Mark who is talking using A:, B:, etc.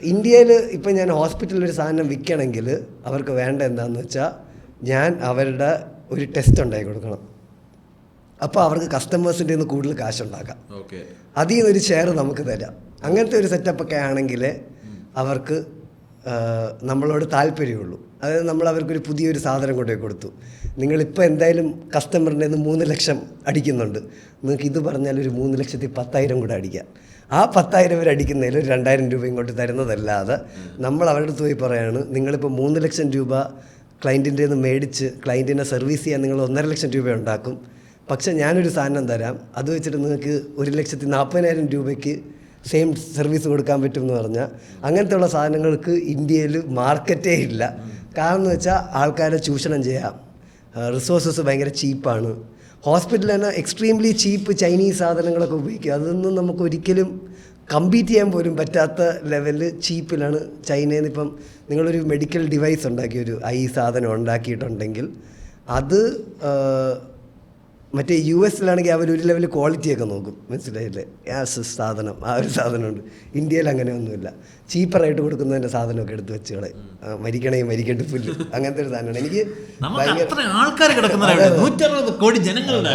A: ഇന്ത്യയിൽ ഇപ്പം ഞാൻ ഹോസ്പിറ്റലിൽ ഒരു സാധനം വിൽക്കണമെങ്കിൽ അവർക്ക് വേണ്ട എന്താണെന്ന് വെച്ചാൽ ഞാൻ അവരുടെ ഒരു ടെസ്റ്റ് ഉണ്ടാക്കി കൊടുക്കണം. അപ്പോൾ അവർക്ക് കസ്റ്റമേഴ്സിൻ്റെ നിന്ന് കൂടുതൽ കാശുണ്ടാക്കാം. അതിൽ നിന്നൊരു ഷെയർ നമുക്ക് തരാം. അങ്ങനത്തെ ഒരു സെറ്റപ്പൊക്കെ ആണെങ്കിൽ അവർക്ക് നമ്മളോട് താല്പര്യമുള്ളൂ. അതായത് നമ്മൾ അവർക്കൊരു പുതിയൊരു സാധനം കൊണ്ടുപോയി കൊടുത്തു. നിങ്ങളിപ്പോൾ എന്തായാലും കസ്റ്റമറിൻ്റെ നിന്ന് 3 ലക്ഷം അടിക്കുന്നുണ്ട്, നിങ്ങൾക്ക് ഇത് പറഞ്ഞാൽ ഒരു 3,10,000 കൂടെ അടിക്കാം. ആ 10,000 വരെ അടിക്കുന്നതിൽ ഒരു 2,000 രൂപ ഇങ്ങോട്ട് തരുന്നതല്ലാതെ നമ്മൾ അവരുടെ അടുത്ത് പോയി പറയാണ് നിങ്ങളിപ്പോൾ 3 ലക്ഷം രൂപ ക്ലയൻറ്റിൻ്റെ നിന്ന് മേടിച്ച് ക്ലയൻറ്റിനെ സർവീസ് ചെയ്യാൻ നിങ്ങൾ 1.5 ലക്ഷം രൂപ ഉണ്ടാക്കും, പക്ഷേ ഞാനൊരു സാധനം തരാം, അത് വെച്ചിട്ട് നിങ്ങൾക്ക് 1,40,000 രൂപയ്ക്ക് സെയിം സർവീസ് കൊടുക്കാൻ പറ്റും എന്ന് പറഞ്ഞാൽ അങ്ങനത്തെ ഉള്ള സാധനങ്ങൾക്ക് ഇന്ത്യയിൽ മാർക്കറ്റേ ഇല്ല. കാരണം എന്ന് വെച്ചാൽ ആൾക്കാരെ ചൂഷണം ചെയ്യാം, റിസോഴ്സസ് ഭയങ്കര ചീപ്പാണ്. ഹോസ്പിറ്റലിൽ തന്നെ എക്സ്ട്രീംലി ചീപ്പ് ചൈനീസ് സാധനങ്ങളൊക്കെ ഉപയോഗിക്കുക. അതൊന്നും നമുക്ക് ഒരിക്കലും കമ്പീറ്റ് ചെയ്യാൻ പോലും പറ്റാത്ത ലെവലിൽ ചീപ്പിലാണ് ചൈനയിൽ നിന്ന്. ഇപ്പം നിങ്ങളൊരു മെഡിക്കൽ ഡിവൈസ് ഉണ്ടാക്കി, ഒരു സാധനം ഉണ്ടാക്കിയിട്ടുണ്ടെങ്കിൽ അത് മറ്റേ US-ലാണെങ്കിൽ അവർ ഒരു ലെവൽ ക്വാളിറ്റിയൊക്കെ നോക്കും, മനസ്സിലായില്ലേ? സാധനം ആ ഒരു സാധനമുണ്ട്. ഇന്ത്യയിൽ അങ്ങനെയൊന്നുമില്ല. ചീപ്പറായിട്ട് കൊടുക്കുന്നതിൻ്റെ സാധനമൊക്കെ എടുത്ത് വെച്ചുകളെ മരിക്കണേ മരിക്കേണ്ട പുല്ല് അങ്ങനത്തെ ഒരു സാധനമാണ്. എനിക്ക്
B: ആൾക്കാർ കിടക്കുന്ന 160 കോടി ജനങ്ങളുടെ